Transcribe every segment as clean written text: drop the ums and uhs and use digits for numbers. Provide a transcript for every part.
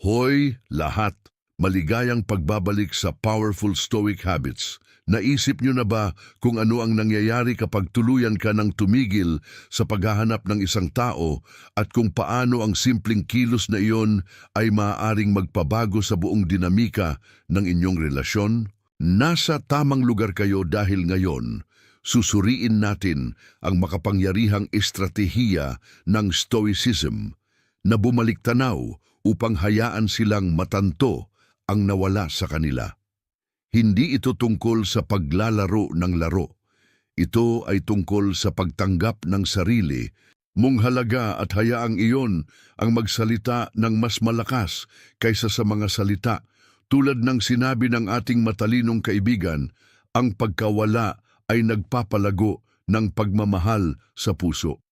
Hoy, lahat! Maligayang pagbabalik sa Powerful Stoic Habits. Naisip nyo na ba kung ano ang nangyayari kapag tuluyan ka ng tumigil sa paghahanap ng isang tao at kung paano ang simpleng kilos na iyon ay maaaring magpabago sa buong dinamika ng inyong relasyon? Nasa tamang lugar kayo dahil ngayon, susuriin natin ang makapangyarihang estratehiya ng Stoicism na bumalik tanaw upang hayaan silang matanto ang nawala sa kanila. Hindi ito tungkol sa paglalaro ng laro. Ito ay tungkol sa pagtanggap ng sarili mong halaga at hayaang iyon ang magsalita ng mas malakas kaysa sa mga salita. Tulad ng sinabi ng ating matalinong kaibigan, ang pagkawala ay nagpapalago ng pagmamahal sa puso.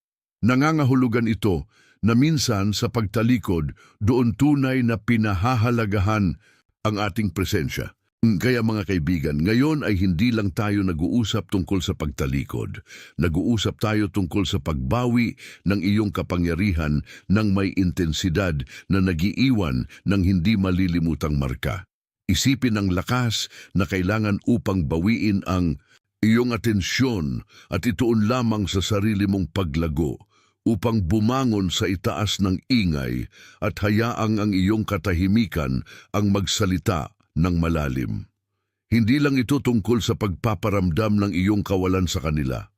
Nangangahulugan ito na minsan sa pagtalikod doon tunay na pinahahalagahan ang ating presensya. Kaya mga kaibigan, ngayon ay hindi lang tayo nag-uusap tungkol sa pagtalikod. Nag-uusap tayo tungkol sa pagbawi ng iyong kapangyarihan ng may intensidad na nagiiwan ng hindi malilimutang marka. Isipin ang lakas na kailangan upang bawiin ang iyong atensyon at ituon lamang sa sarili mong paglago upang bumangon sa itaas ng ingay at hayaang ang iyong katahimikan ang magsalita ng malalim. Hindi lang ito tungkol sa pagpaparamdam ng iyong kawalan sa kanila.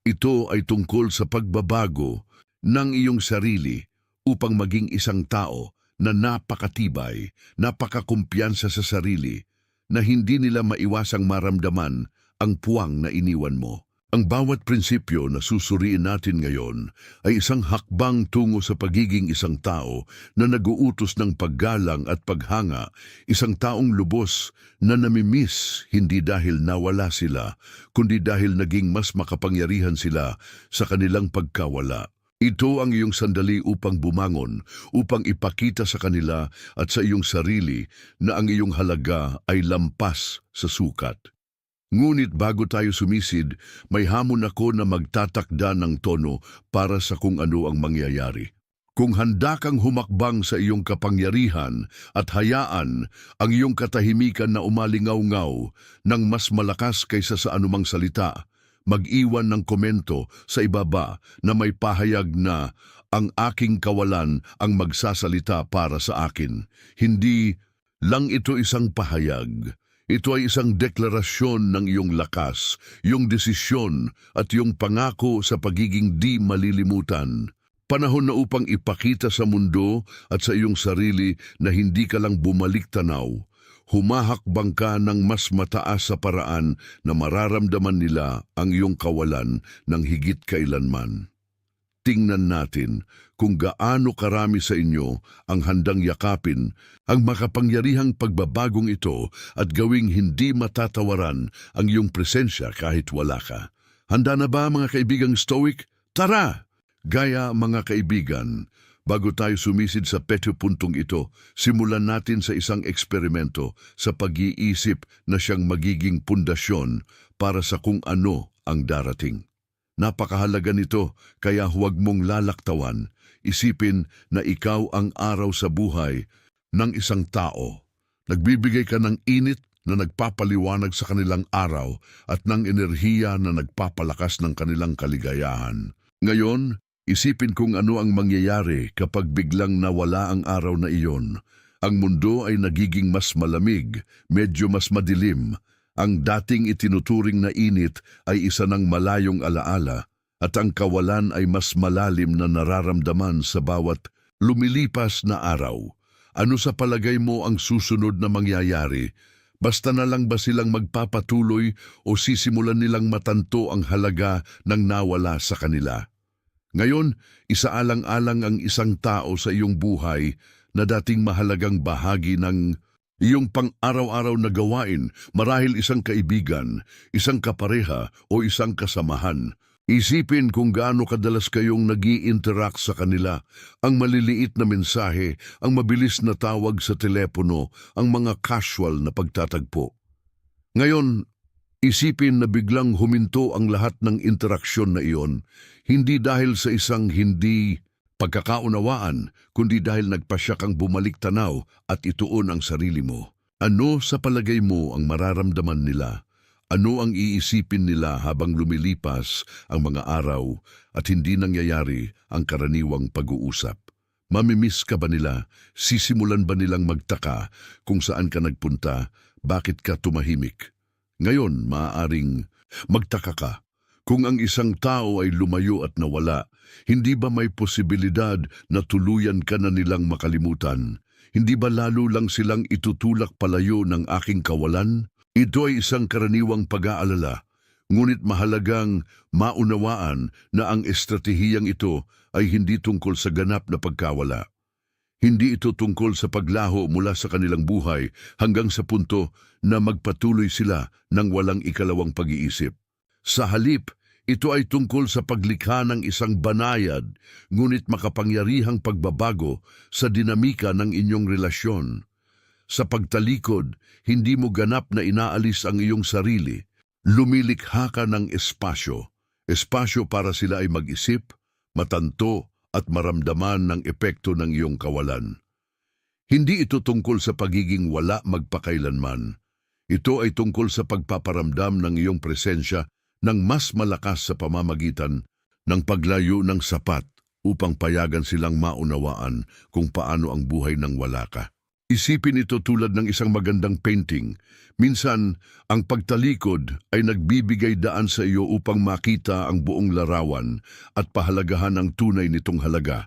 Ito ay tungkol sa pagbabago ng iyong sarili upang maging isang tao na napakatibay, napakakumpiyansa sa sarili, na hindi nila maiwasang maramdaman ang puwang na iniwan mo. Ang bawat prinsipyo na susuriin natin ngayon ay isang hakbang tungo sa pagiging isang tao na naguutos ng paggalang at paghanga, isang taong lubos na namimiss hindi dahil nawala sila, kundi dahil naging mas makapangyarihan sila sa kanilang pagkawala. Ito ang iyong sandali upang bumangon, upang ipakita sa kanila at sa iyong sarili na ang iyong halaga ay lampas sa sukat. Ngunit bago tayo sumisid, may hamon ako na magtatakda ng tono para sa kung ano ang mangyayari. Kung handa kang humakbang sa iyong kapangyarihan at hayaan ang iyong katahimikan na umalingaw-ngaw ng mas malakas kaysa sa anumang salita, mag-iwan ng komento sa ibaba na may pahayag na ang aking kawalan ang magsasalita para sa akin. Hindi lang ito isang pahayag. Ito ay isang deklarasyon ng iyong lakas, iyong desisyon at iyong pangako sa pagiging di malilimutan. Panahon na upang ipakita sa mundo at sa iyong sarili na hindi ka lang bumalik tanaw. Humahakbang ka ng mas mataas sa paraan na mararamdaman nila ang iyong kawalan ng higit kailanman. Tingnan natin kung gaano karami sa inyo ang handang yakapin ang makapangyarihang pagbabagong ito at gawing hindi matatawaran ang iyong presensya kahit wala ka. Handa na ba mga kaibigang Stoic? Tara! Gaya mga kaibigan, bago tayo sumisid sa puntong ito, simulan natin sa isang eksperimento sa pag-iisip na siyang magiging pundasyon para sa kung ano ang darating. Napakahalaga nito, kaya huwag mong lalaktawan. Isipin na ikaw ang araw sa buhay ng isang tao. Nagbibigay ka ng init na nagpapaliwanag sa kanilang araw at ng enerhiya na nagpapalakas ng kanilang kaligayahan. Ngayon, isipin kung ano ang mangyayari kapag biglang nawala ang araw na iyon. Ang mundo ay nagiging mas malamig, medyo mas madilim. Ang dating itinuturing na init ay isa ng malayong alaala at ang kawalan ay mas malalim na nararamdaman sa bawat lumilipas na araw. Ano sa palagay mo ang susunod na mangyayari? Basta na lang ba silang magpapatuloy o sisimulan nilang matanto ang halaga ng nawala sa kanila? Ngayon, isaalang-alang ang isang tao sa iyong buhay na dating mahalagang bahagi ng iyong pang-araw-araw na gawain, marahil isang kaibigan, isang kapareha o isang kasamahan. Isipin kung gaano kadalas kayong nag-i-interact sa kanila, ang maliliit na mensahe, ang mabilis na tawag sa telepono, ang mga casual na pagtatagpo. Ngayon, isipin na biglang huminto ang lahat ng interaksyon na iyon, hindi dahil sa isang hindi pagkakaunawaan, kundi dahil nagpasya kang bumalik tanaw at ituon ang sarili mo. Ano sa palagay mo ang mararamdaman nila? Ano ang iisipin nila habang lumilipas ang mga araw at hindi nangyayari ang karaniwang pag-uusap? Mamimiss ka ba nila? Sisimulan ba nilang magtaka kung saan ka nagpunta? Bakit ka tumahimik? Ngayon, maaaring magtaka ka. Kung ang isang tao ay lumayo at nawala, hindi ba may posibilidad na tuluyan ka na nilang makalimutan? Hindi ba lalo lang silang itutulak palayo ng aking kawalan? Ito ay isang karaniwang pag-aalala, ngunit mahalagang maunawaan na ang estratehiyang ito ay hindi tungkol sa ganap na pagkawala. Hindi ito tungkol sa paglaho mula sa kanilang buhay hanggang sa punto na magpatuloy sila ng walang ikalawang pag-iisip. Sa halip, ito ay tungkol sa paglikha ng isang banayad, ngunit makapangyarihang pagbabago sa dinamika ng inyong relasyon. Sa pagtalikod, hindi mo ganap na inaalis ang iyong sarili. Lumilikha ka ng espasyo. Espasyo para sila ay mag-isip, matanto at maramdaman ng epekto ng iyong kawalan. Hindi ito tungkol sa pagiging wala magpakailanman. Ito ay tungkol sa pagpaparamdam ng iyong presensya ng mas malakas sa pamamagitan ng paglayo ng sapat upang payagan silang maunawaan kung paano ang buhay nang wala ka. Isipin ito tulad ng isang magandang painting. Minsan, ang pagtalikod ay nagbibigay daan sa iyo upang makita ang buong larawan at pahalagahan ang tunay nitong halaga.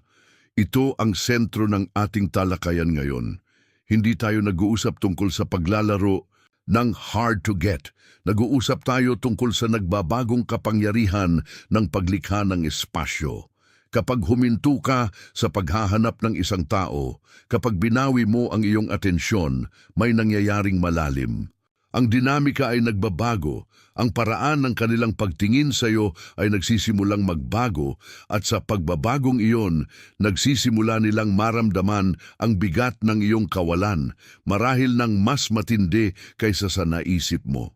Ito ang sentro ng ating talakayan ngayon. Hindi tayo nag-uusap tungkol sa paglalaro ng hard to get. Nag-uusap tayo tungkol sa nagbabagong kapangyarihan ng paglikha ng espasyo. Kapag huminto ka sa paghahanap ng isang tao, kapag binawi mo ang iyong atensyon, may nangyayaring malalim. Ang dinamika ay nagbabago, ang paraan ng kanilang pagtingin sa iyo ay nagsisimulang magbago at sa pagbabagong iyon, nagsisimula nilang maramdaman ang bigat ng iyong kawalan, marahil ng mas matindi kaysa sa naisip mo.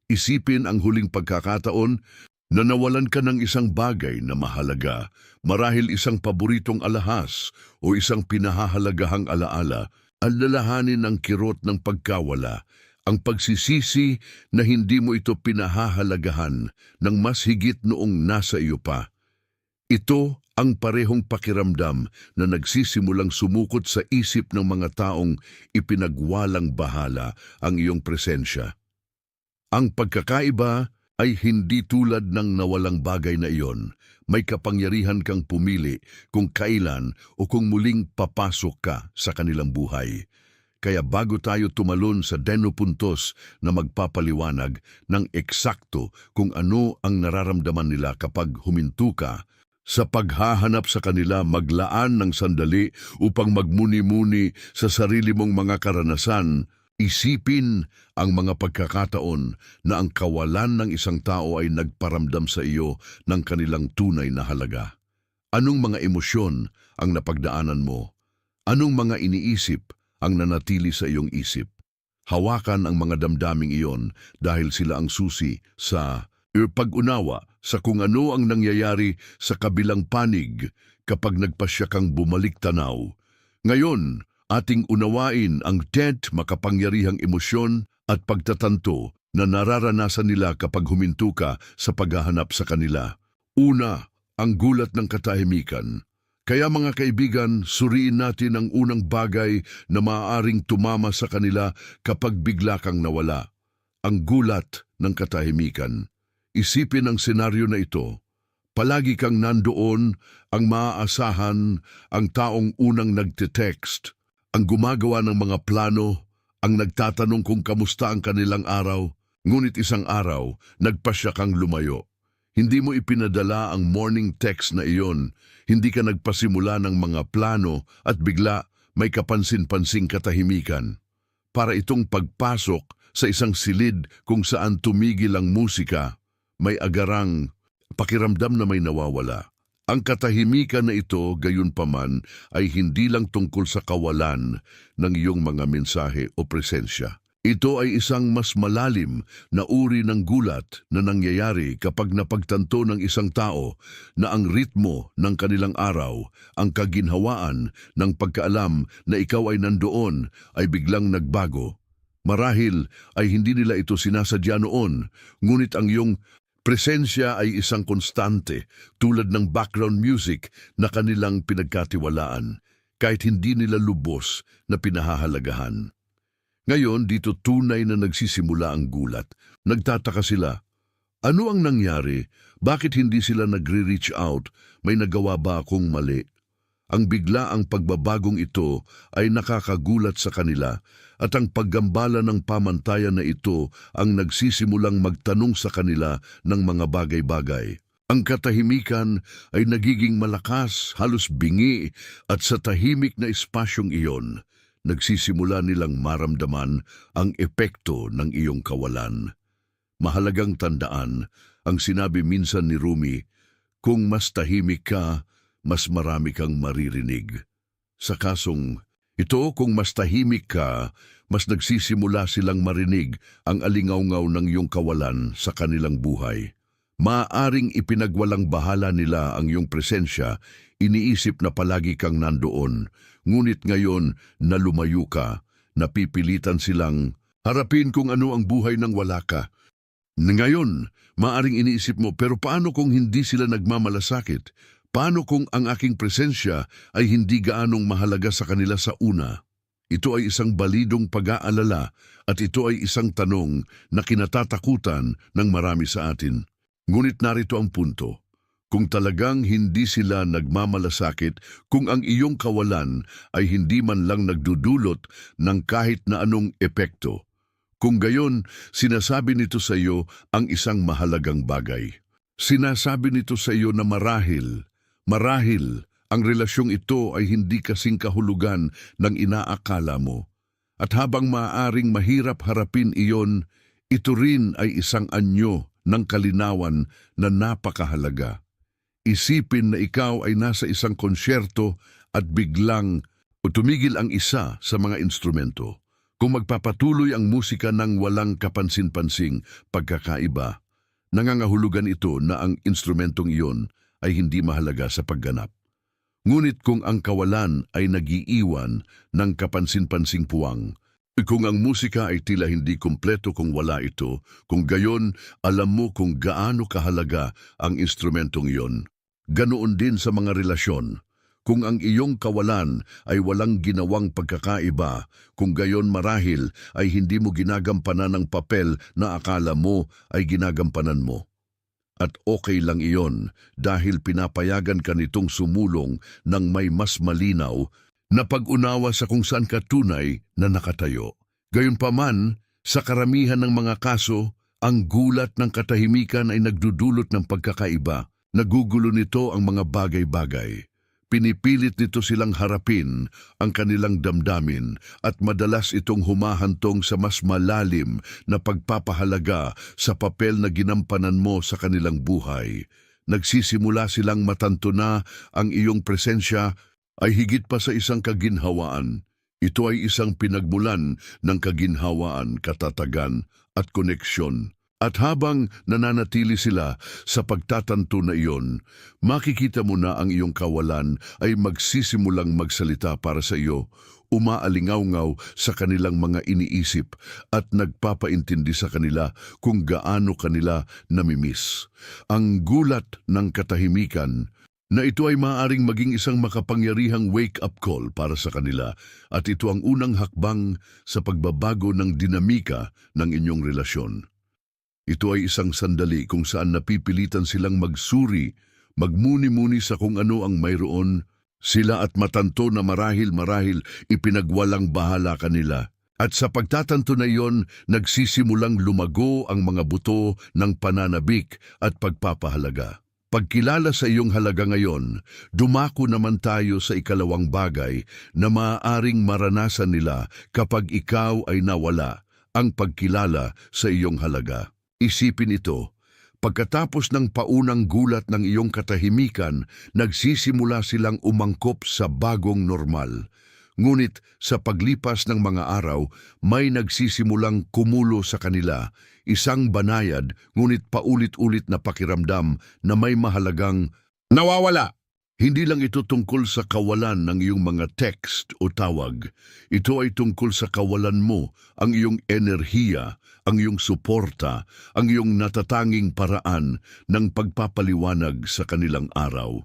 Isipin ang huling pagkakataon na nawalan ka ng isang bagay na mahalaga, marahil isang paboritong alahas o isang pinahahalagahang alaala. Alalahanin ang kirot ng pagkawala, ang pagsisisi na hindi mo ito pinahahalagahan ng mas higit noong nasa iyo pa. Ito ang parehong pakiramdam na nagsisimulang sumukot sa isip ng mga taong ipinagwalang bahala ang iyong presensya. Ang pagkakaiba ay hindi tulad ng nawalang bagay na iyon. May kapangyarihan kang pumili kung kailan o kung muling papasok ka sa kanilang buhay. Kaya bago tayo tumalon sa denopuntos na magpapaliwanag ng eksakto kung ano ang nararamdaman nila kapag huminto ka, sa paghahanap sa kanila maglaan ng sandali upang magmuni-muni sa sarili mong mga karanasan, isipin ang mga pagkakataon na ang kawalan ng isang tao ay nagparamdam sa iyo ng kanilang tunay na halaga. Anong mga emosyon ang napagdaanan mo? Anong mga iniisip ang nanatili sa iyong isip? Hawakan ang mga damdaming iyon dahil sila ang susi sa pag-unawa sa kung ano ang nangyayari sa kabilang panig kapag nagpasya kang bumalik tanaw. Ngayon, ating unawain ang 10 makapangyarihang emosyon at pagtatanto na nararanasan nila kapag huminto ka sa paghahanap sa kanila. Una, ang gulat ng katahimikan. Kaya mga kaibigan, suriin natin ang unang bagay na maaaring tumama sa kanila kapag bigla kang nawala. Ang gulat ng katahimikan. Isipin ang senaryo na ito. Palagi kang nandoon, ang maaasahan, ang taong unang nagte-text, ang gumagawa ng mga plano, ang nagtatanong kung kamusta ang kanilang araw, ngunit isang araw, nagpasya kang lumayo. Hindi mo ipinadala ang morning text na iyon, hindi ka nagpasimula ng mga plano at bigla may kapansin-pansing katahimikan. Para itong pagpasok sa isang silid kung saan tumigil ang musika, may agarang pakiramdam na may nawawala. Ang katahimikan na ito, gayunpaman, ay hindi lang tungkol sa kawalan ng iyong mga mensahe o presensya. Ito ay isang mas malalim na uri ng gulat na nangyayari kapag napagtanto ng isang tao na ang ritmo ng kanilang araw, ang kaginhawaan ng pagkaalam na ikaw ay nandoon ay biglang nagbago. Marahil ay hindi nila ito sinasadya noon, ngunit ang iyong presensya ay isang konstante tulad ng background music na kanilang pinagkatiwalaan kahit hindi nila lubos na pinahahalagahan. Ngayon, dito tunay na nagsisimula ang gulat. Nagtataka sila, ano ang nangyari? Bakit hindi sila nagre-reach out? May nagawa ba akong mali? Ang biglaang pagbabagong ito ay nakakagulat sa kanila at ang paggambala ng pamantayan na ito ang nagsisimulang magtanong sa kanila ng mga bagay-bagay. Ang katahimikan ay nagiging malakas, halos bingi, at sa tahimik na espasyong iyon, nagsisimula nilang maramdaman ang epekto ng iyong kawalan. Mahalagang tandaan, ang sinabi minsan ni Rumi, kung mas tahimik ka, mas marami kang maririnig. Sa kasong ito, kung mas tahimik ka, mas nagsisimula silang marinig ang alingawngaw ng iyong kawalan sa kanilang buhay. Maaaring ipinagwalang bahala nila ang iyong presensya, iniisip na palagi kang nandoon, ngunit ngayon na lumayo ka, napipilitan silang harapin kung ano ang buhay ng wala ka. Ngayon, maaaring iniisip mo, pero paano kung hindi sila nagmamalasakit? Paano kung ang aking presensya ay hindi gaanong mahalaga sa kanila sa una? Ito ay isang balidong pag-aalala at ito ay isang tanong na kinatatakutan ng marami sa atin. Ngunit narito ang punto. Kung talagang hindi sila nagmamalasakit, kung ang iyong kawalan ay hindi man lang nagdudulot ng kahit na anong epekto, kung gayon, sinasabi nito sa iyo ang isang mahalagang bagay. Sinasabi nito sa iyo na marahil, ang relasyong ito ay hindi kasing kahulugan ng inaakala mo. At habang maaaring mahirap harapin iyon, ito rin ay isang anyo ng kalinawan na napakahalaga. Isipin na ikaw ay nasa isang konsyerto at biglang tumigil ang isa sa mga instrumento. Kung magpapatuloy ang musika ng walang kapansin-pansing pagkakaiba, nangangahulugan ito na ang instrumentong iyon ay hindi mahalaga sa pagganap. Ngunit kung ang kawalan ay nagiiwan ng kapansin-pansing puwang, kung ang musika ay tila hindi kumpleto kung wala ito, kung gayon, alam mo kung gaano kahalaga ang instrumentong iyon. Ganoon din sa mga relasyon. Kung ang iyong kawalan ay walang ginawang pagkakaiba, kung gayon marahil ay hindi mo ginagampanan ang papel na akala mo ay ginagampanan mo. At okay lang iyon dahil pinapayagan ka nitong sumulong ng may mas malinaw na pag-unawa sa kung saan ka tunay na nakatayo. Gayunpaman, sa karamihan ng mga kaso, ang gulat ng katahimikan ay nagdudulot ng pagkakaiba. Nagugulo nito ang mga bagay-bagay. Pinipilit nito silang harapin ang kanilang damdamin at madalas itong humahantong sa mas malalim na pagpapahalaga sa papel na ginampanan mo sa kanilang buhay. Nagsisimula silang matanto na ang iyong presensya ay higit pa sa isang kaginhawaan. Ito ay isang pinagmulan ng kaginhawaan, katatagan at koneksyon. At habang nananatili sila sa pagtatanto na iyon, makikita mo na ang iyong kawalan ay magsisimulang magsalita para sa iyo, umaalingawngaw sa kanilang mga iniisip at nagpapaintindi sa kanila kung gaano kanila namimiss. Ang gulat ng katahimikan na ito ay maaaring maging isang makapangyarihang wake-up call para sa kanila at ito ang unang hakbang sa pagbabago ng dinamika ng inyong relasyon. Ito ay isang sandali kung saan napipilitan silang magsuri, magmuni-muni sa kung ano ang mayroon sila at matanto na marahil ipinagwalang bahala kanila. At sa pagtatanto na iyon, nagsisimulang lumago ang mga buto ng pananabik at pagpapahalaga. Pagkilala sa iyong halaga ngayon, dumako naman tayo sa ikalawang bagay na maaaring maranasan nila kapag ikaw ay nawala, ang pagkilala sa iyong halaga. Isipin ito, pagkatapos ng paunang gulat ng iyong katahimikan, nagsisimula silang umangkop sa bagong normal. Ngunit sa paglipas ng mga araw, may nagsisimulang kumulo sa kanila, isang banayad ngunit paulit-ulit na pakiramdam na may mahalagang nawawala. Hindi lang ito tungkol sa kawalan ng iyong mga text o tawag. Ito ay tungkol sa kawalan mo, ang iyong enerhiya, ang iyong suporta, ang iyong natatanging paraan ng pagpapaliwanag sa kanilang araw.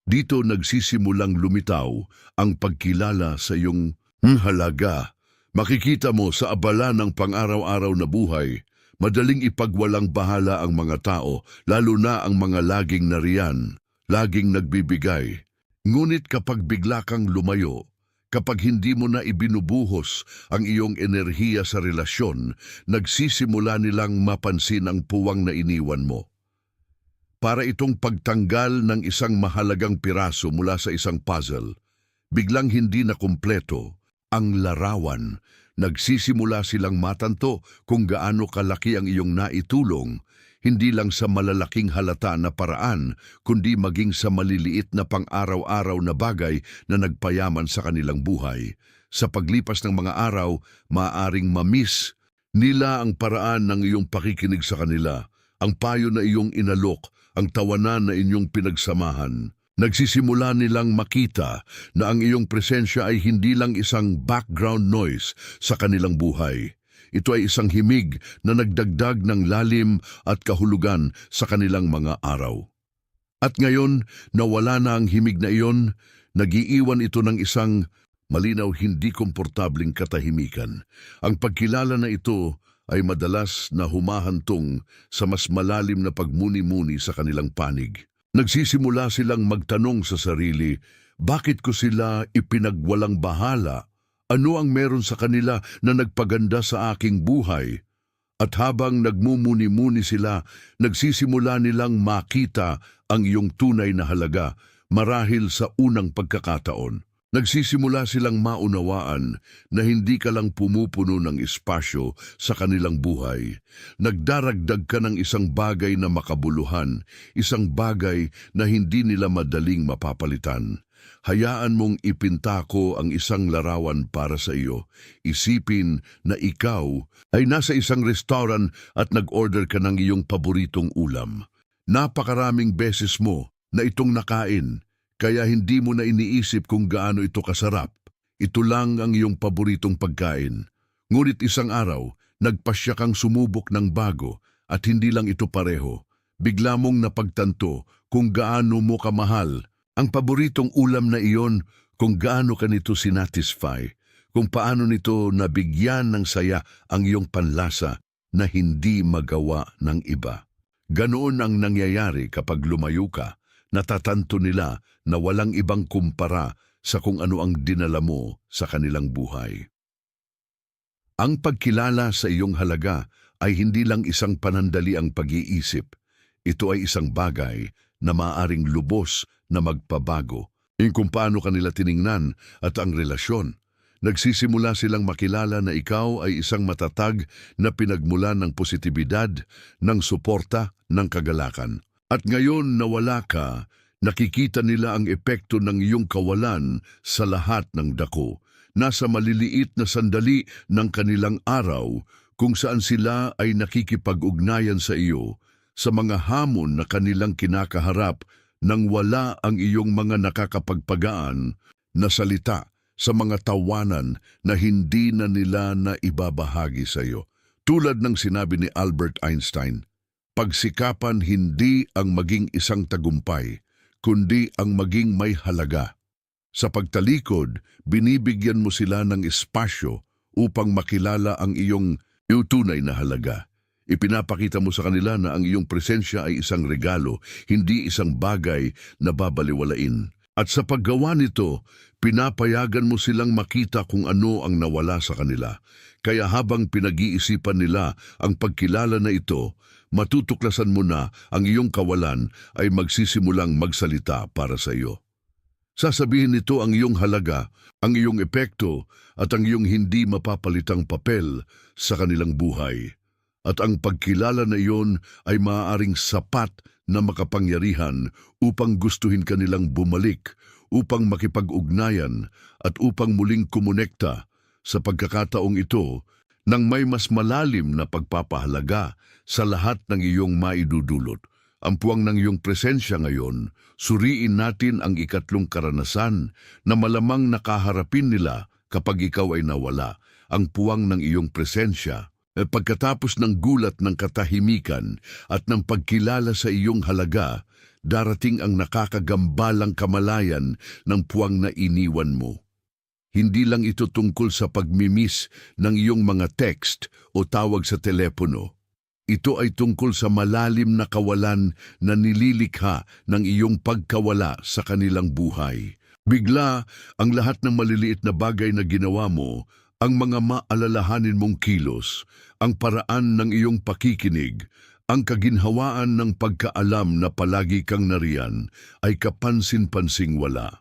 Dito nagsisimulang lumitaw ang pagkilala sa iyong halaga. Makikita mo sa abala ng pang-araw-araw na buhay, madaling ipagwalang bahala ang mga tao, lalo na ang mga laging nariyan, laging nagbibigay. Ngunit kapag bigla kang lumayo, kapag hindi mo na ibinubuhos ang iyong enerhiya sa relasyon, nagsisimula nilang mapansin ang puwang na iniwan mo. Para itong pagtanggal ng isang mahalagang piraso mula sa isang puzzle. Biglang hindi na kumpleto ang larawan. Nagsisimula silang matanto kung gaano kalaki ang iyong naitulong, hindi lang sa malalaking halata na paraan, kundi maging sa maliliit na pang-araw-araw na bagay na nagpayaman sa kanilang buhay. Sa paglipas ng mga araw, maaaring ma-miss nila ang paraan ng iyong pakikinig sa kanila, ang payo na iyong inalok, ang tawanan na inyong pinagsamahan. Nagsisimula nilang makita na ang iyong presensya ay hindi lang isang background noise sa kanilang buhay. Ito ay isang himig na nagdagdag ng lalim at kahulugan sa kanilang mga araw. At ngayon, nawala na ang himig na iyon, nag-iiwan ito ng isang malinaw hindi komportabling katahimikan. Ang pagkilala na ito ay madalas na humahantong sa mas malalim na pagmuni-muni sa kanilang panig. Nagsisimula silang magtanong sa sarili, bakit ko sila ipinagwalang bahala? Ano ang meron sa kanila na nagpaganda sa aking buhay? At habang nagmumuni-muni sila, nagsisimula nilang makita ang iyong tunay na halaga marahil sa unang pagkakataon. Nagsisimula silang maunawaan na hindi ka lang pumupuno ng espasyo sa kanilang buhay. Nagdaragdag ka ng isang bagay na makabuluhan, isang bagay na hindi nila madaling mapapalitan. Hayaan mong ipinta ko ang isang larawan para sa iyo. Isipin na ikaw ay nasa isang restaurant at nag-order ka ng iyong paboritong ulam. Napakaraming beses mo na itong nakain, kaya hindi mo na iniisip kung gaano ito kasarap. Ito lang ang iyong paboritong pagkain. Ngunit isang araw, nagpasya kang sumubok ng bago at hindi lang ito pareho. Bigla mong napagtanto kung gaano mo kamahal ang paboritong ulam na iyon, kung gaano ka nito sinatisfy, kung paano nito nabigyan ng saya ang iyong panlasa na hindi magawa ng iba. Ganoon ang nangyayari kapag lumayo ka. Natatanto nila na walang ibang kumpara sa kung ano ang dinala mo sa kanilang buhay. Ang pagkilala sa iyong halaga ay hindi lang isang panandali ang pag-iisip. Ito ay isang bagay na maaaring lubos na magpabago kung paano kanila tiningnan at ang relasyon. Nagsisimula silang makilala na ikaw ay isang matatag na pinagmulan ng positibidad, ng suporta, ng kagalakan. At ngayon nawala ka, nakikita nila ang epekto ng iyong kawalan sa lahat ng dako. Nasa maliliit na sandali ng kanilang araw kung saan sila ay nakikipag-ugnayan sa iyo sa mga hamon na kanilang kinakaharap nang wala ang iyong mga nakakapagpagaan na salita, sa mga tawanan na hindi na nila na ibabahagi sa iyo. Tulad ng sinabi ni Albert Einstein, pagsikapan hindi ang maging isang tagumpay, kundi ang maging may halaga. Sa pagtalikod, binibigyan mo sila ng espasyo upang makilala ang iyong tunay na halaga. Ipinapakita mo sa kanila na ang iyong presensya ay isang regalo, hindi isang bagay na babaliwalain. At sa paggawa nito, pinapayagan mo silang makita kung ano ang nawala sa kanila. Kaya habang pinag-iisipan nila ang pagkilala na ito, matutuklasan mo na ang iyong kawalan ay magsisimulang magsalita para sa iyo. Sasabihin nito ang iyong halaga, ang iyong epekto at ang iyong hindi mapapalitang papel sa kanilang buhay. At ang pagkilala na iyon ay maaaring sapat na makapangyarihan upang gustuhin kanilang bumalik, upang makipag-ugnayan at upang muling kumonekta sa pagkakataong ito ng may mas malalim na pagpapahalaga sa lahat ng iyong maidudulot. Ang puwang ng iyong presensya ngayon, suriin natin ang ikatlong karanasan na malamang nakaharapin nila kapag ikaw ay nawala. Ang puwang ng iyong presensya, pagkatapos ng gulat ng katahimikan at ng pagkilala sa iyong halaga, darating ang nakakagambalang kamalayan ng puwang na iniwan mo. Hindi lang ito tungkol sa pagmimiss ng iyong mga text o tawag sa telepono. Ito ay tungkol sa malalim na kawalan na nililikha ng iyong pagkawala sa kanilang buhay. Bigla, ang lahat ng maliliit na bagay na ginawa mo, ang mga maalalahanin mong kilos, ang paraan ng iyong pakikinig, ang kaginhawaan ng pagkaalam na palagi kang nariyan, ay kapansin-pansing wala.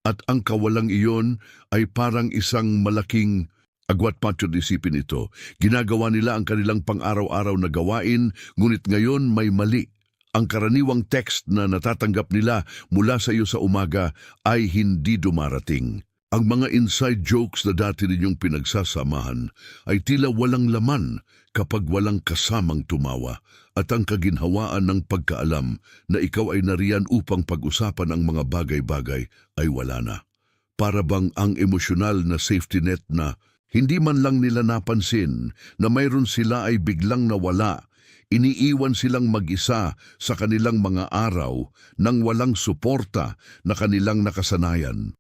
At ang kawalang iyon ay parang isang malaking agwat patyo isipin ito. Ginagawa nila ang kanilang pang-araw-araw na gawain, ngunit ngayon may mali. Ang karaniwang text na natatanggap nila mula sa iyo sa umaga ay hindi dumarating. Ang mga inside jokes na dati ninyong pinagsasamahan ay tila walang laman kapag walang kasamang tumawa, at ang kaginhawaan ng pagkaalam na ikaw ay nariyan upang pag-usapan ang mga bagay-bagay ay wala na. Para bang ang emosyonal na safety net na hindi man lang nila napansin na mayroon sila ay biglang nawala. Iniiwan silang mag-isa sa kanilang mga araw nang walang suporta na kanilang nakasanayan.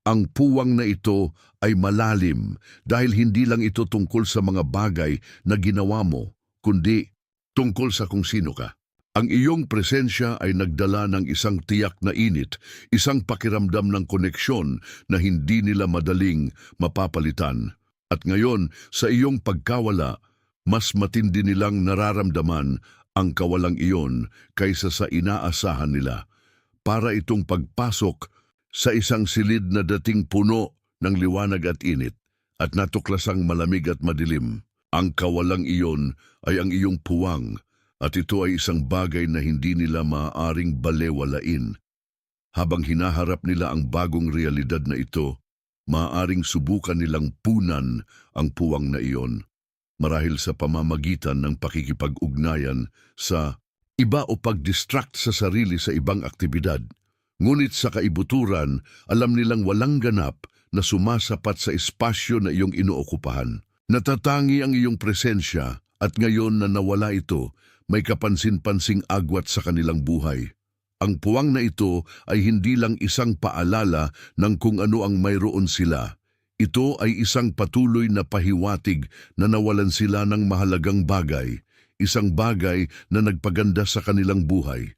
Ang puwang na ito ay malalim dahil hindi lang ito tungkol sa mga bagay na ginawa mo, kundi tungkol sa kung sino ka. Ang iyong presensya ay nagdala ng isang tiyak na init, isang pakiramdam ng koneksyon na hindi nila madaling mapapalitan. At ngayon, sa iyong pagkawala, mas matindi nilang nararamdaman ang kawalang iyon kaysa sa inaasahan nila. Para itong pagpasok sa isang silid na dating puno ng liwanag at init at natuklasang malamig at madilim. Ang kawalang iyon ay ang iyong puwang, at ito ay isang bagay na hindi nila maaaring balewalain. Habang hinaharap nila ang bagong realidad na ito, maaaring subukan nilang punan ang puwang na iyon, marahil sa pamamagitan ng pakikipag-ugnayan sa iba o pag-distract sa sarili sa ibang aktibidad. Ngunit sa kaibuturan, alam nilang walang ganap na sumasapat sa espasyo na iyong inookupahan. Natatangi ang iyong presensya, at ngayon na nawala ito, may kapansin-pansing agwat sa kanilang buhay. Ang puwang na ito ay hindi lang isang paalala ng kung ano ang mayroon sila. Ito ay isang patuloy na pahiwatig na nawalan sila ng mahalagang bagay, isang bagay na nagpaganda sa kanilang buhay.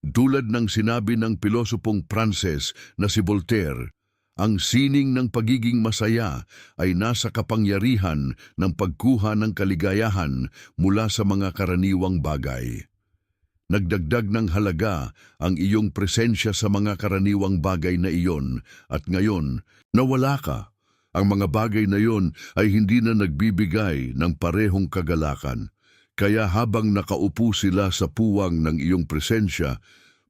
Tulad ng sinabi ng pilosopong Pranses na si Voltaire, ang sining ng pagiging masaya ay nasa kapangyarihan ng pagkuha ng kaligayahan mula sa mga karaniwang bagay. Nagdagdag ng halaga ang iyong presensya sa mga karaniwang bagay na iyon, at ngayon, nawala ka. Ang mga bagay na iyon ay hindi na nagbibigay ng parehong kagalakan. Kaya habang nakaupo sila sa puwang ng iyong presensya,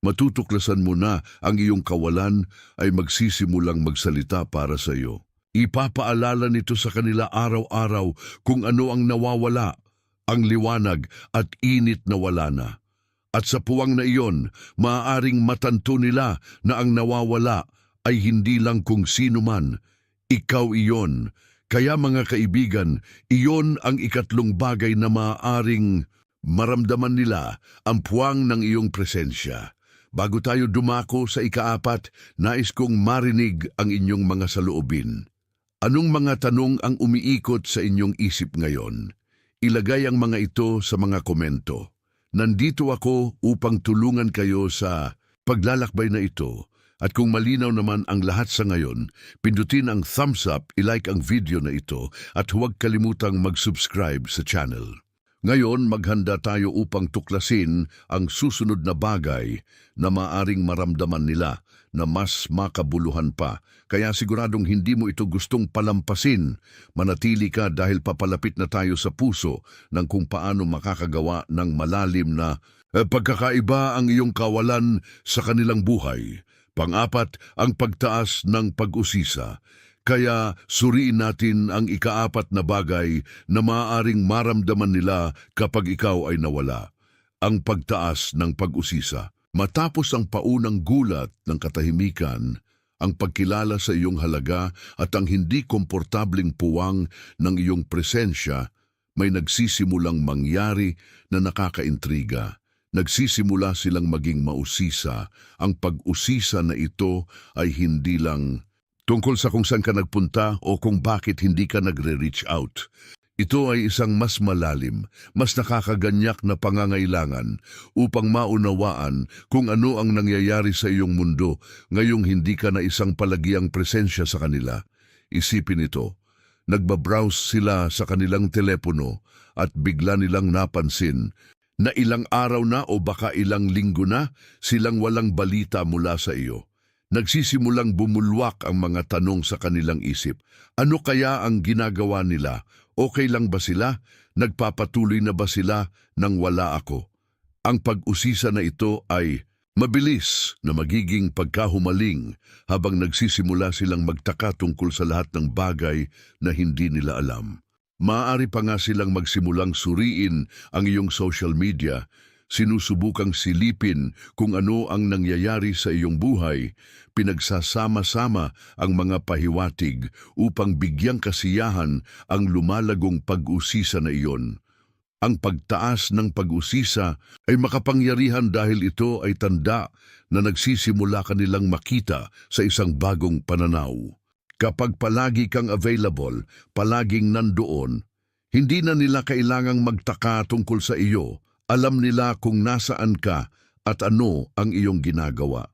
matutuklasan mo na ang iyong kawalan ay magsisimulang magsalita para sa iyo. Ipapaalala nito sa kanila araw-araw kung ano ang nawawala, ang liwanag at init na wala na. At sa puwang na iyon, maaaring matanto nila na ang nawawala ay hindi lang kung sino man. Ikaw iyon. Kaya mga kaibigan, iyon ang ikatlong bagay na maaaring maramdaman nila, ang puwang ng iyong presensya. Bago tayo dumako sa ikaapat, nais kong marinig ang inyong mga saloobin. Anong mga tanong ang umiikot sa inyong isip ngayon? Ilagay ang mga ito sa mga komento. Nandito ako upang tulungan kayo sa paglalakbay na ito. At kung malinaw naman ang lahat sa ngayon, pindutin ang thumbs up, ilike ang video na ito, at huwag kalimutang mag-subscribe sa channel. Ngayon, maghanda tayo upang tuklasin ang susunod na bagay na maaring maramdaman nila na mas makabuluhan pa. Kaya siguradong hindi mo ito gustong palampasin. Manatili ka dahil papalapit na tayo sa puso ng kung paano makakagawa ng malalim na pagkakaiba ang iyong kawalan sa kanilang buhay. Pang-apat, ang pagtaas ng pag-usisa. Kaya suriin natin ang ikaapat na bagay na maaaring maramdaman nila kapag ikaw ay nawala. Ang pagtaas ng pag-usisa. Matapos ang paunang gulat ng katahimikan, ang pagkilala sa iyong halaga at ang hindi komportabling puwang ng iyong presensya, may nagsisimulang mangyari na nakakaintriga. Nagsisimula silang maging mausisa. Ang pag-usisa na ito ay hindi lang tungkol sa kung saan ka nagpunta o kung bakit hindi ka nagre-reach out. Ito ay isang mas malalim, mas nakakaganyak na pangangailangan upang maunawaan kung ano ang nangyayari sa iyong mundo ngayong hindi ka na isang palagiang presensya sa kanila. Isipin ito, nagbabrowse sila sa kanilang telepono at bigla nilang napansin na ilang araw na o baka ilang linggo na silang walang balita mula sa iyo. Nagsisimulang bumulwak ang mga tanong sa kanilang isip. Ano kaya ang ginagawa nila? Okay lang ba sila? Nagpapatuloy na ba sila nang wala ako? Ang pag-usisa na ito ay mabilis na magiging pagkahumaling habang nagsisimula silang magtaka tungkol sa lahat ng bagay na hindi nila alam. Maaari pa nga silang magsimulang suriin ang iyong social media, sinusubukang silipin kung ano ang nangyayari sa iyong buhay, pinagsasama-sama ang mga pahiwatig upang bigyang kasiyahan ang lumalagong pag-usisa na iyon. Ang pagtaas ng pag-usisa ay makapangyarihan dahil ito ay tanda na nagsisimula kanilang makita sa isang bagong pananaw. Kapag palagi kang available, palaging nandoon, hindi na nila kailangang magtaka tungkol sa iyo. Alam nila kung nasaan ka at ano ang iyong ginagawa.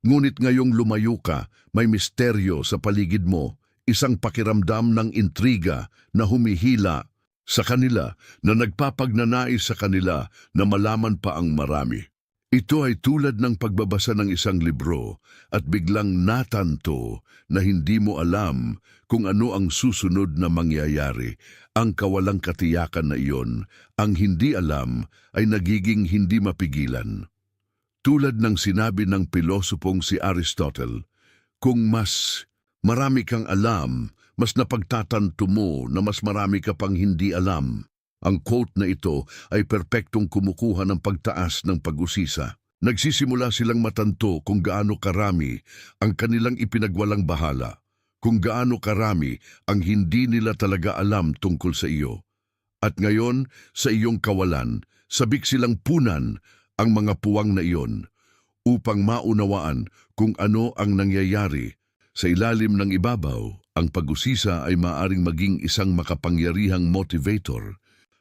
Ngunit ngayong lumayo ka, may misteryo sa paligid mo, isang pakiramdam ng intriga na humihila sa kanila, na nagpapagnanais sa kanila na malaman pa ang marami. Ito ay tulad ng pagbabasa ng isang libro at biglang natanto na hindi mo alam kung ano ang susunod na mangyayari. Ang kawalang katiyakan na iyon, ang hindi alam, ay nagiging hindi mapigilan. Tulad ng sinabi ng pilosopong si Aristotle, kung mas marami kang alam, mas napagtatanto mo na mas marami ka pang hindi alam. Ang quote na ito ay perpektong kumukuha ng pagtaas ng pag-usisa. Nagsisimula silang matanto kung gaano karami ang kanilang ipinagwalang bahala, kung gaano karami ang hindi nila talaga alam tungkol sa iyo. At ngayon, sa iyong kawalan, sabik silang punan ang mga puwang na iyon upang maunawaan kung ano ang nangyayari. Sa ilalim ng ibabaw, ang pag-usisa ay maaaring maging isang makapangyarihang motivator.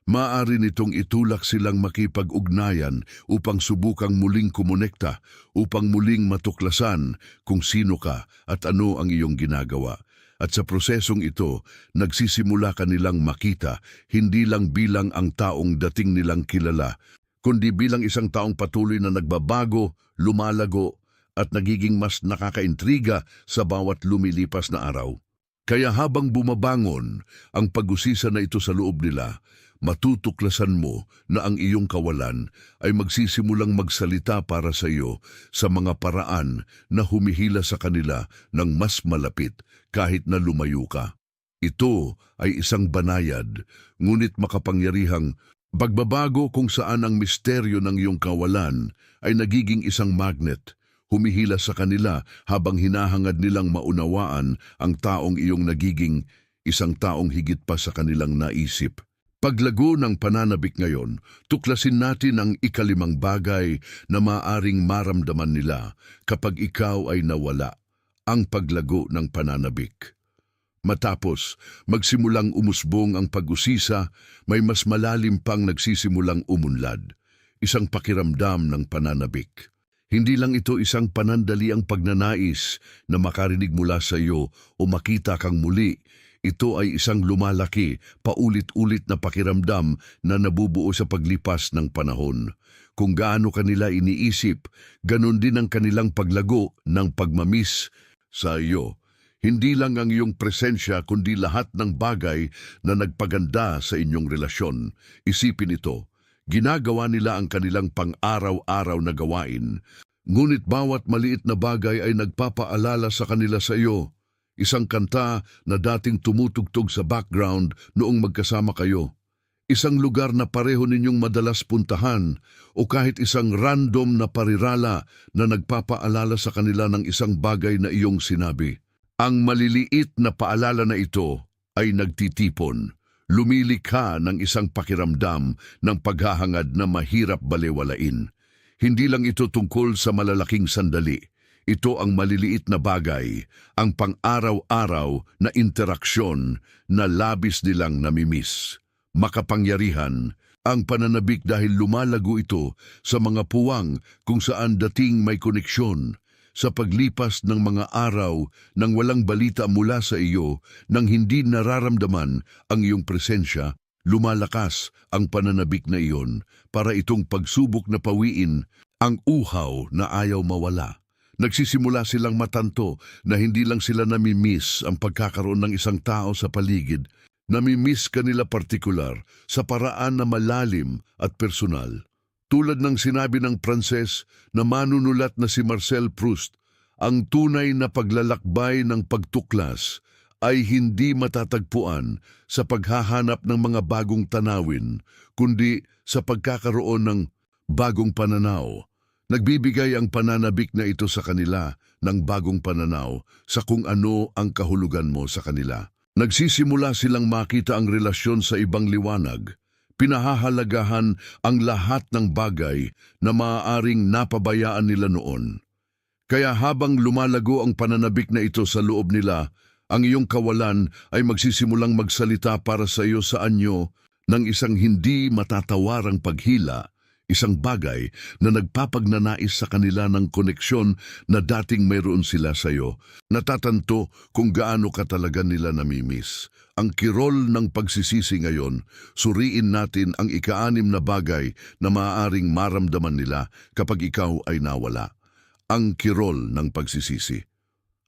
Maaari nitong itulak silang makipag-ugnayan upang subukang muling kumonekta, upang muling matuklasan kung sino ka at ano ang iyong ginagawa. At sa prosesong ito, nagsisimula kanilang makita hindi lang bilang ang taong dating nilang kilala, kundi bilang isang taong patuloy na nagbabago, lumalago, at nagiging mas nakakaintriga sa bawat lumilipas na araw. Kaya habang bumabangon ang pag-usisa na ito sa loob nila, matutuklasan mo na ang iyong kawalan ay magsisimulang magsalita para sa iyo sa mga paraan na humihila sa kanila ng mas malapit kahit na lumayo ka. Ito ay isang banayad, ngunit makapangyarihang pagbabago kung saan ang misteryo ng iyong kawalan ay nagiging isang magnet, humihila sa kanila habang hinahangad nilang maunawaan ang taong iyong nagiging isang taong higit pa sa kanilang naisip. Paglago ng pananabik ngayon, tuklasin natin ang ikalimang bagay na maaring maramdaman nila kapag ikaw ay nawala, ang paglago ng pananabik. Matapos magsimulang umusbong ang pag-usisa, may mas malalim pang nagsisimulang umunlad, isang pakiramdam ng pananabik. Hindi lang ito isang panandaliang pagnanais na makarinig mula sa iyo o makita kang muli. Ito ay isang lumalaki, paulit-ulit na pakiramdam na nabubuo sa paglipas ng panahon. Kung gaano kanila iniisip, ganon din ang kanilang paglago ng pagmamiss sa iyo. Hindi lang ang iyong presensya kundi lahat ng bagay na nagpaganda sa inyong relasyon. Isipin ito, ginagawa nila ang kanilang pang-araw-araw na gawain, Ngunit bawat maliit na bagay ay nagpapaalala sa kanila sa iyo. Isang kanta na dating tumutugtog sa background noong magkasama kayo. Isang lugar na pareho ninyong madalas puntahan o kahit isang random na parirala na nagpapaalala sa kanila ng isang bagay na iyong sinabi. Ang maliliit na paalala na ito ay nagtitipon. Lumilikha ng isang pakiramdam ng paghahangad na mahirap balewalain. Hindi lang ito tungkol sa malalaking sandali. Ito ang maliliit na bagay, ang pang-araw-araw na interaksyon na labis nilang namimiss. Makapangyarihan, ang pananabik dahil lumalago ito sa mga puwang kung saan dating may koneksyon. Sa paglipas ng mga araw nang walang balita mula sa iyo, nang hindi nararamdaman ang iyong presensya, lumalakas ang pananabik na iyon para itong pagsubok na pawiin ang uhaw na ayaw mawala. Nagsisimula silang matanto na hindi lang sila namimiss ang pagkakaroon ng isang tao sa paligid, namimiss kanila partikular sa paraan na malalim at personal. Tulad ng sinabi ng Pranses na manunulat na si Marcel Proust, ang tunay na paglalakbay ng pagtuklas ay hindi matatagpuan sa paghahanap ng mga bagong tanawin, kundi sa pagkakaroon ng bagong pananaw. Nagbibigay ang pananabik na ito sa kanila ng bagong pananaw sa kung ano ang kahulugan mo sa kanila. Nagsisimula silang makita ang relasyon sa ibang liwanag. Pinahahalagahan ang lahat ng bagay na maaaring napabayaan nila noon. Kaya habang lumalago ang pananabik na ito sa loob nila, ang iyong kawalan ay magsisimulang magsalita para sa iyo sa anyo ng isang hindi matatawarang paghila, isang bagay na nagpapagnanais sa kanila ng koneksyon na dating mayroon sila sa iyo. Natatanto kung gaano ka talaga nila namimiss. Ang kirol ng pagsisisi ngayon, suriin natin ang ika-6 na bagay na maaaring maramdaman nila kapag ikaw ay nawala. Ang kirol ng pagsisisi.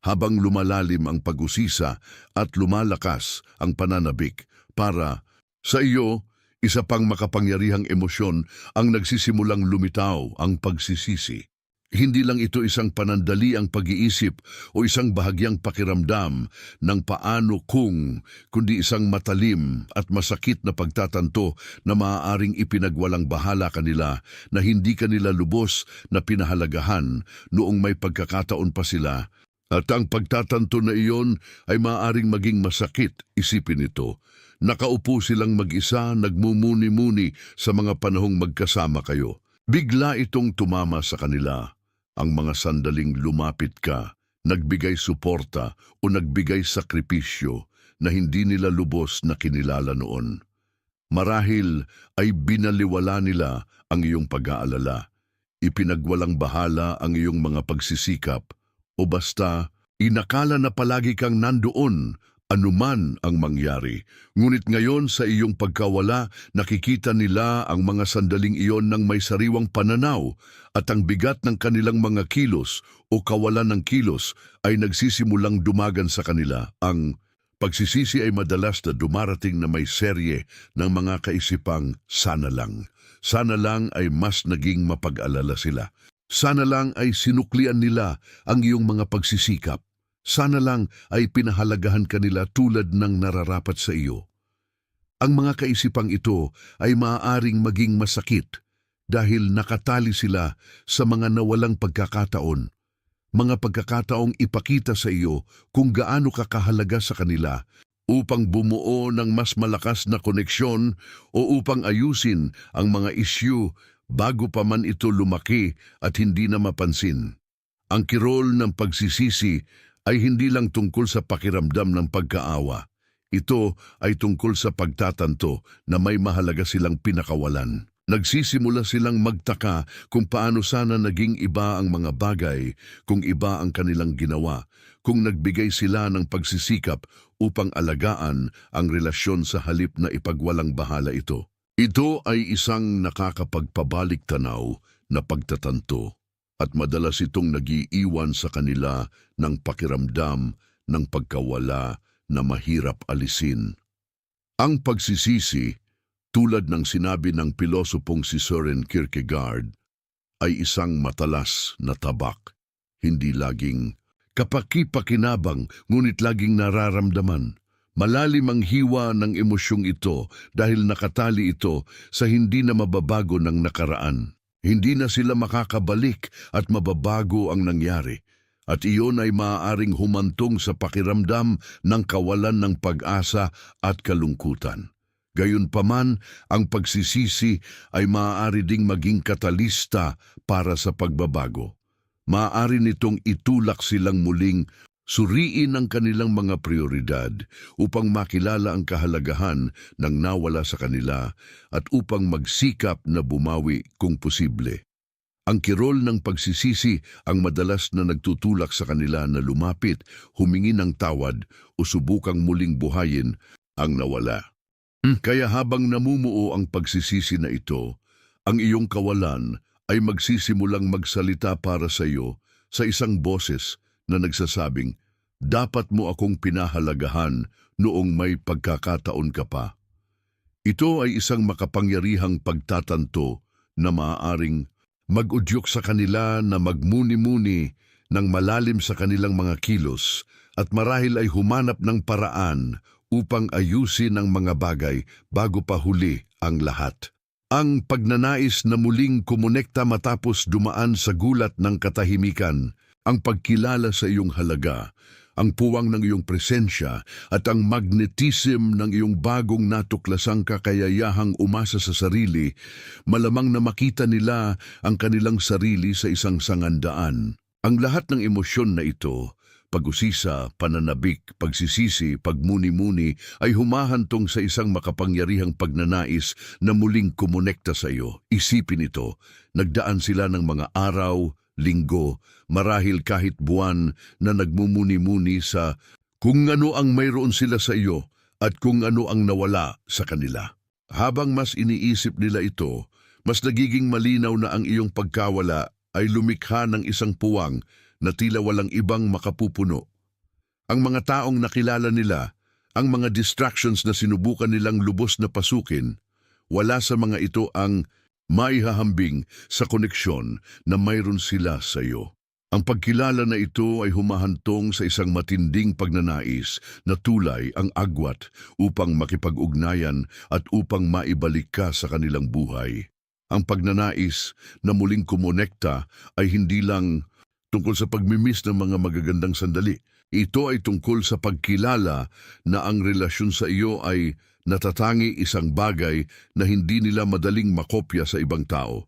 Habang lumalalim ang pag-usisa at lumalakas ang pananabik para sa iyo, isa pang makapangyarihang emosyon ang nagsisimulang lumitaw, ang pagsisisi. Hindi lang ito isang panandali ang pag-iisip o isang bahagyang pakiramdam ng paano kung, kundi isang matalim at masakit na pagtatanto na maaaring ipinagwalang bahala kanila na hindi kanila lubos na pinahalagahan noong may pagkakataon pa sila. At ang pagtatanto na iyon ay maaaring maging masakit, isipin ito. Nakaupo silang mag-isa, nagmumuni-muni sa mga panahong magkasama kayo. Bigla itong tumama sa kanila. Ang mga sandaling lumapit ka, nagbigay suporta o nagbigay sakripisyo na hindi nila lubos na kinilala noon. Marahil ay binaliwala nila ang iyong pag-aalala. Ipinagwalang bahala ang iyong mga pagsisikap o basta inakala na palagi kang nandoon anuman ang mangyari. Ngunit ngayon sa iyong pagkawala, nakikita nila ang mga sandaling iyon ng may sariwang pananaw at ang bigat ng kanilang mga kilos o kawalan ng kilos ay nagsisimulang dumagan sa kanila. Ang pagsisisi ay madalas na dumarating na may serye ng mga kaisipang sana lang. Sana lang ay mas naging mapag-alala sila. Sana lang ay sinuklian nila ang iyong mga pagsisikap. Sana lang ay pinahalagahan kanila tulad ng nararapat sa iyo. Ang mga kaisipang ito ay maaaring maging masakit dahil nakatali sila sa mga nawalang pagkakataon. Mga pagkakataong ipakita sa iyo kung gaano ka kahalaga sa kanila upang bumuo ng mas malakas na koneksyon o upang ayusin ang mga isyu bago pa man ito lumaki at hindi na mapansin. Ang kirol ng pagsisisi ay hindi lang tungkol sa pakiramdam ng pagkaawa. Ito ay tungkol sa pagtatanto na may mahalaga silang pinakawalan. Nagsisimula silang magtaka kung paano sana naging iba ang mga bagay, kung iba ang kanilang ginawa, kung nagbigay sila ng pagsisikap upang alagaan ang relasyon sa halip na ipagwalang bahala ito. Ito ay isang nakakapagpabalik tanaw na pagtatanto. At madalas itong nagiiwan sa kanila ng pakiramdam ng pagkawala na mahirap alisin. Ang pagsisisi, tulad ng sinabi ng pilosopong si Søren Kierkegaard, ay isang matalas na tabak, hindi laging kapaki-pakinabang ngunit laging nararamdaman. Malalim ang hiwa ng emosyong ito dahil nakatali ito sa hindi na mababago ng nakaraan. Hindi na sila makakabalik at mababago ang nangyari. At iyon ay maaaring humantong sa pakiramdam ng kawalan ng pag-asa at kalungkutan. Gayunpaman, ang pagsisisi ay maaari ding maging katalista para sa pagbabago. Maaari nitong itulak silang muling suriin ang kanilang mga prioridad upang makilala ang kahalagahan ng nawala sa kanila at upang magsikap na bumawi kung posible. Ang kirol ng pagsisisi ang madalas na nagtutulak sa kanila na lumapit, humingi ng tawad o subukang muling buhayin ang nawala. Kaya habang namumuo ang pagsisisi na ito, ang iyong kawalan ay magsisimulang magsalita para sa iyo sa isang boses na nagsasabing, dapat mo akong pinahalagahan noong may pagkakataon ka pa. Ito ay isang makapangyarihang pagtatanto na maaaring mag-udyok sa kanila na magmuni-muni ng malalim sa kanilang mga kilos at marahil ay humanap ng paraan upang ayusin ang mga bagay bago pa huli ang lahat. Ang pagnanais na muling kumonekta matapos dumaan sa gulat ng katahimikan, ang pagkilala sa iyong halaga, ang puwang ng iyong presensya at ang magnetism ng iyong bagong natuklasang kakayahang umasa sa sarili, malamang na makita nila ang kanilang sarili sa isang sangandaan. Ang lahat ng emosyon na ito, pag-usisa, pananabik, pagsisisi, pagmuni-muni ay humahantong sa isang makapangyarihang pagnanais na muling kumonekta sa iyo. Isipin ito, nagdaan sila ng mga araw, linggo, marahil kahit buwan na nagmumuni-muni sa kung ano ang mayroon sila sa iyo at kung ano ang nawala sa kanila. Habang mas iniisip nila ito, mas nagiging malinaw na ang iyong pagkawala ay lumikha ng isang puwang na tila walang ibang makapupuno. Ang mga taong nakilala nila, ang mga distractions na sinubukan nilang lubos na pasukin, wala sa mga ito ang maihahambing sa koneksyon na mayroon sila sa iyo. Ang pagkilala na ito ay humahantong sa isang matinding pagnanais na tulay ang agwat upang makipag-ugnayan at upang maibalik ka sa kanilang buhay. Ang pagnanais na muling kumonekta ay hindi lang tungkol sa pagmimiss ng mga magagandang sandali. Ito ay tungkol sa pagkilala na ang relasyon sa iyo ay natatangi isang bagay na hindi nila madaling makopya sa ibang tao.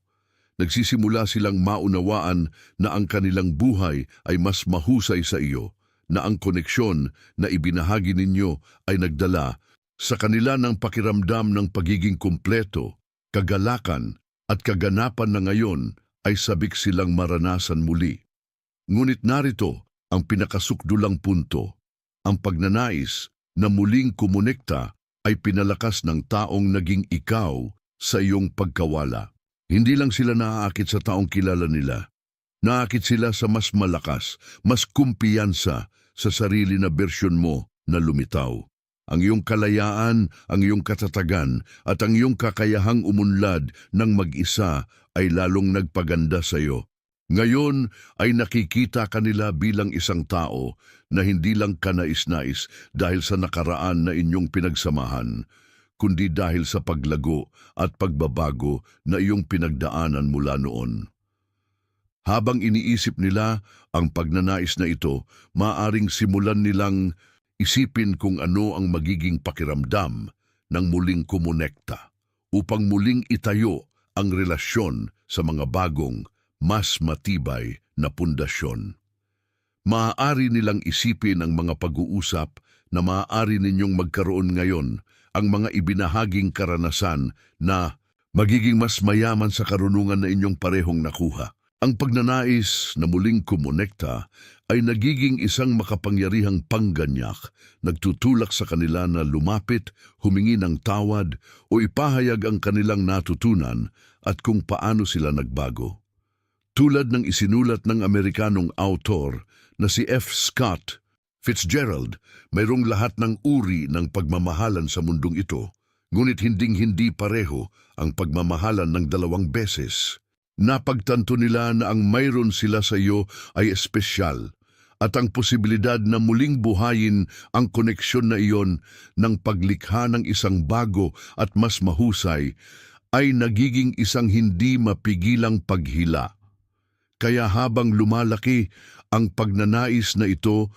Nagsisimula silang maunawaan na ang kanilang buhay ay mas mahusay sa iyo, na ang koneksyon na ibinahagi ninyo ay nagdala sa kanila ng pakiramdam ng pagiging kumpleto, kagalakan at kaganapan na ngayon ay sabik silang maranasan muli. Ngunit narito ang pinakasukdulang punto. Ang pagnanais na muling kumonekta ay pinalakas ng taong naging ikaw sa iyong pagkawala. Hindi lang sila naaakit sa taong kilala nila. Naakit sila sa mas malakas, mas kumpiyansa sa sarili na bersyon mo na lumitaw. Ang iyong kalayaan, ang iyong katatagan at ang iyong kakayahang umunlad ng mag-isa ay lalong nagpaganda sa iyo. Ngayon ay nakikita kanila bilang isang tao na hindi lang kanais-nais dahil sa nakaraan na inyong pinagsamahan, kundi dahil sa paglago at pagbabago na iyong pinagdaanan mula noon. Habang iniisip nila ang pagnanais na ito, maaring simulan nilang isipin kung ano ang magiging pakiramdam ng muling kumonekta upang muling itayo ang relasyon sa mga bagong mas matibay na pundasyon. Maaari nilang isipin ang mga pag-uusap na maaari ninyong magkaroon ngayon, ang mga ibinahaging karanasan na magiging mas mayaman sa karunungan na inyong parehong nakuha. Ang pagnanais na muling kumonekta ay nagiging isang makapangyarihang pangganyak, nagtutulak sa kanila na lumapit, humingi ng tawad o ipahayag ang kanilang natutunan at kung paano sila nagbago. Tulad ng isinulat ng Amerikanong autor na si F. Scott Fitzgerald, mayroong lahat ng uri ng pagmamahalan sa mundong ito, ngunit hinding-hindi pareho ang pagmamahalan ng dalawang beses. Napagtanto nila na ang mayroon sila sa iyo ay espesyal at ang posibilidad na muling buhayin ang koneksyon na iyon ng paglikha ng isang bago at mas mahusay ay nagiging isang hindi mapigilang paghila. Kaya habang lumalaki ang pagnanais na ito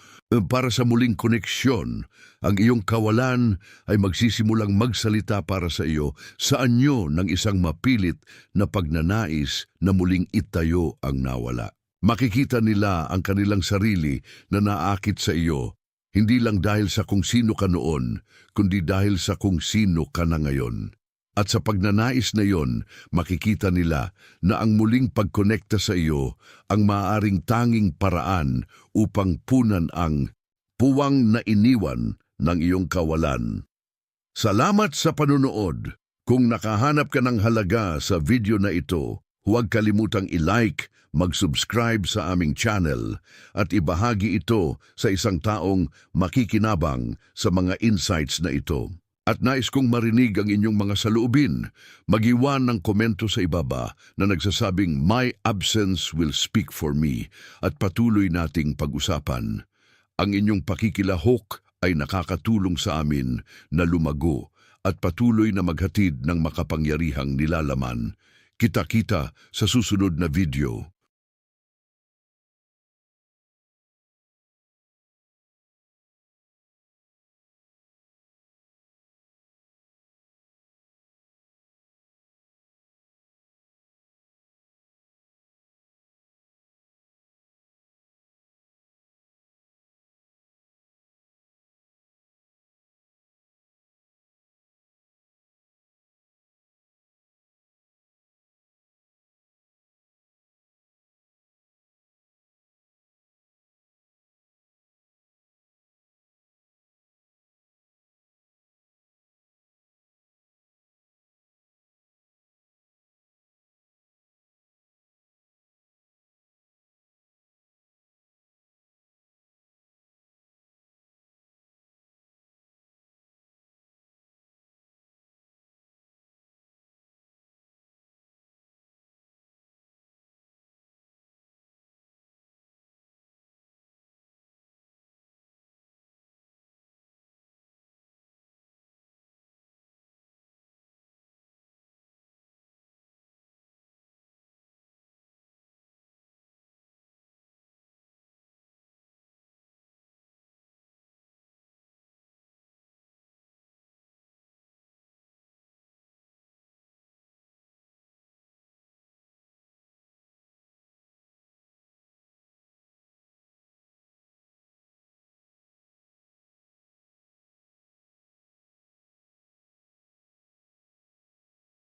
para sa muling koneksyon, ang iyong kawalan ay magsisimulang magsalita para sa iyo sa anyo ng isang mapilit na pagnanais na muling itayo ang nawala. Makikita nila ang kanilang sarili na naakit sa iyo, hindi lang dahil sa kung sino ka noon, kundi dahil sa kung sino ka na ngayon. At sa pagnanais na iyon, makikita nila na ang muling pagkonekta sa iyo ang maaaring tanging paraan upang punan ang puwang na iniwan ng iyong kawalan. Salamat sa panunood. Kung nakahanap ka ng halaga sa video na ito, huwag kalimutang i-like, mag-subscribe sa aming channel at ibahagi ito sa isang taong makikinabang sa mga insights na ito. At nais kong marinig ang inyong mga saloobin. Mag-iwan ng komento sa ibaba na nagsasabing "My absence will speak for me" at patuloy nating pag-usapan. Ang inyong pakikilahok ay nakakatulong sa amin na lumago at patuloy na maghatid ng makapangyarihang nilalaman. Kita-kita sa susunod na video.